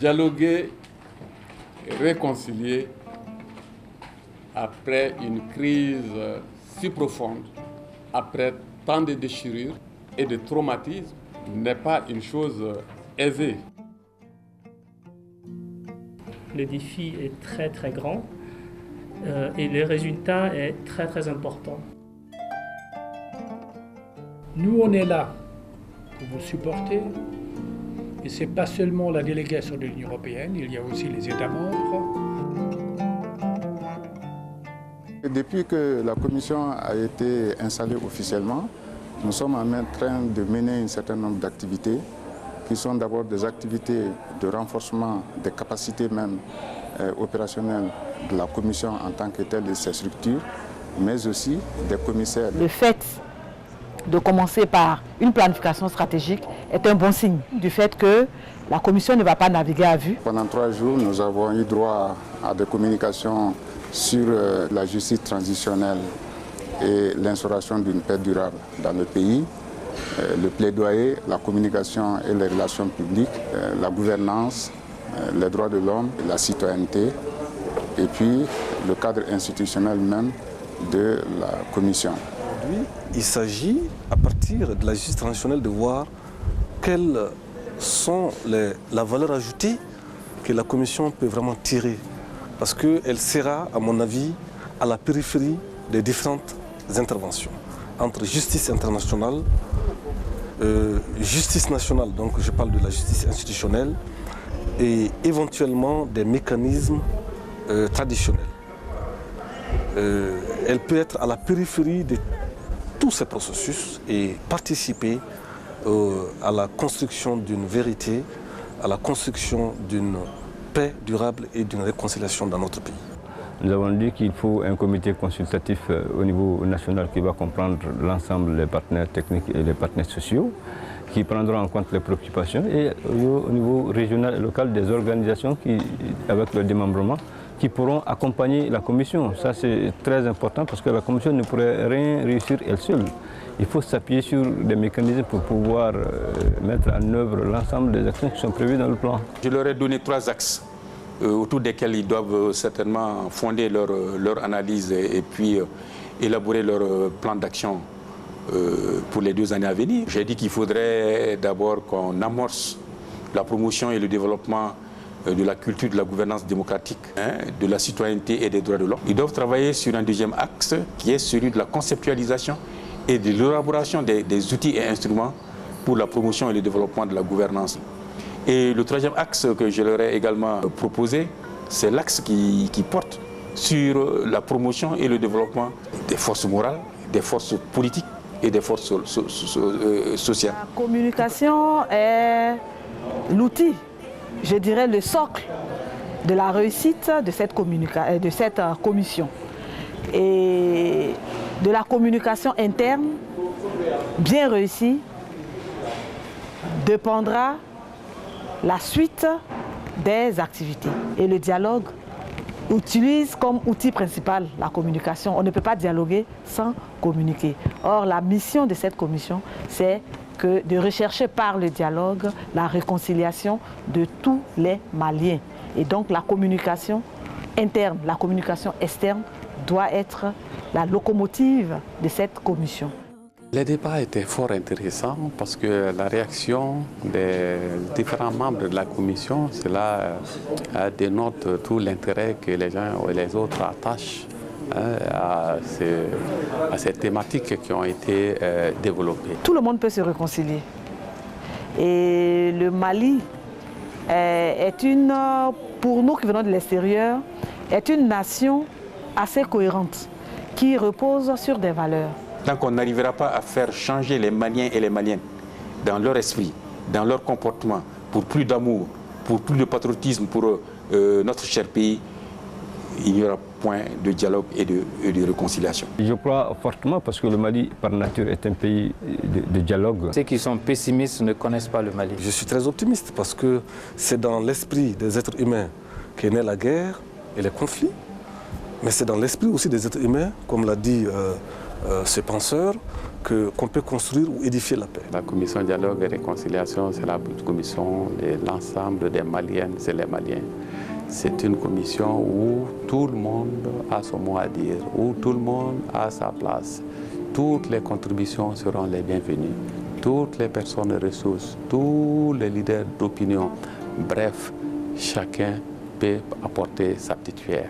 Dialoguer et réconcilier après une crise si profonde, après tant de déchirures et de traumatismes, n'est pas une chose aisée. Le défi est très très grand et le résultat est très très important. Nous, on est là pour vous supporter. Et ce n'est pas seulement la délégation de l'Union européenne, il y a aussi les États membres. Depuis que la Commission a été installée officiellement, nous sommes en train de mener un certain nombre d'activités qui sont d'abord des activités de renforcement des capacités même opérationnelles de la Commission en tant que telle de ses structures, mais aussi des commissaires. Le fait de commencer par une planification stratégique est un bon signe du fait que la Commission ne va pas naviguer à vue. Pendant 3 jours, nous avons eu droit à des communications sur la justice transitionnelle et l'instauration d'une paix durable dans le pays, le plaidoyer, la communication et les relations publiques, la gouvernance, les droits de l'homme, la citoyenneté, et puis le cadre institutionnel même de la Commission. Aujourd'hui, il s'agit, à partir de la justice transitionnelle, de voir quelles sont la valeur ajoutée que la Commission peut vraiment tirer. Parce qu'elle sera, à mon avis, à la périphérie des différentes interventions. Entre justice internationale, justice nationale, donc je parle de la justice institutionnelle, et éventuellement des mécanismes traditionnels. Elle peut être à la périphérie de tous ces processus et participer à la construction d'une vérité, à la construction d'une paix durable et d'une réconciliation dans notre pays. Nous avons dit qu'il faut un comité consultatif au niveau national qui va comprendre l'ensemble des partenaires techniques et les partenaires sociaux, qui prendront en compte les préoccupations, et au niveau régional et local des organisations qui, avec le démembrement, qui pourront accompagner la Commission. Ça, c'est très important parce que la Commission ne pourrait rien réussir elle seule. Il faut s'appuyer sur des mécanismes pour pouvoir mettre en œuvre l'ensemble des actions qui sont prévues dans le plan. Je leur ai donné 3 axes autour desquels ils doivent certainement fonder leur analyse et puis élaborer leur plan d'action pour les 2 années à venir. J'ai dit qu'il faudrait d'abord qu'on amorce la promotion et le développement de la culture de la gouvernance démocratique, de la citoyenneté et des droits de l'homme. Ils doivent travailler sur un 2e axe qui est celui de la conceptualisation et de l'élaboration des outils et instruments pour la promotion et le développement de la gouvernance. Et le 3e axe que je leur ai également proposé, c'est l'axe qui porte sur la promotion et le développement des forces morales, des forces politiques et des forces sociales. La communication est l'outil, je dirais le socle de la réussite de cette commission. Et de la communication interne bien réussie dépendra la suite des activités. Et le dialogue utilise comme outil principal la communication. On ne peut pas dialoguer sans communiquer. Or, la mission de cette commission, c'est de rechercher par le dialogue la réconciliation de tous les Maliens. Et donc la communication interne, la communication externe doit être la locomotive de cette commission. Les débats étaient fort intéressants parce que la réaction des différents membres de la commission, cela dénote tout l'intérêt que les uns et les autres attachent à ces thématiques qui ont été développées. Tout le monde peut se réconcilier. Et le Mali pour nous qui venons de l'extérieur, est une nation assez cohérente, qui repose sur des valeurs. Tant qu'on n'arrivera pas à faire changer les Maliens et les Maliennes dans leur esprit, dans leur comportement, pour plus d'amour, pour plus de patriotisme pour notre cher pays, il n'y aura point de dialogue et de réconciliation. Je crois fortement parce que le Mali, par nature, est un pays de dialogue. Ceux qui sont pessimistes ne connaissent pas le Mali. Je suis très optimiste parce que c'est dans l'esprit des êtres humains qu'est née la guerre et les conflits. Mais c'est dans l'esprit aussi des êtres humains, comme l'a dit ces penseurs qu'on peut construire ou édifier la paix. La commission dialogue et réconciliation, c'est la commission de l'ensemble des Maliennes et les Maliens. C'est une commission où tout le monde a son mot à dire, où tout le monde a sa place. Toutes les contributions seront les bienvenues. Toutes les personnes ressources, tous les leaders d'opinion. Bref, chacun peut apporter sa petite pierre.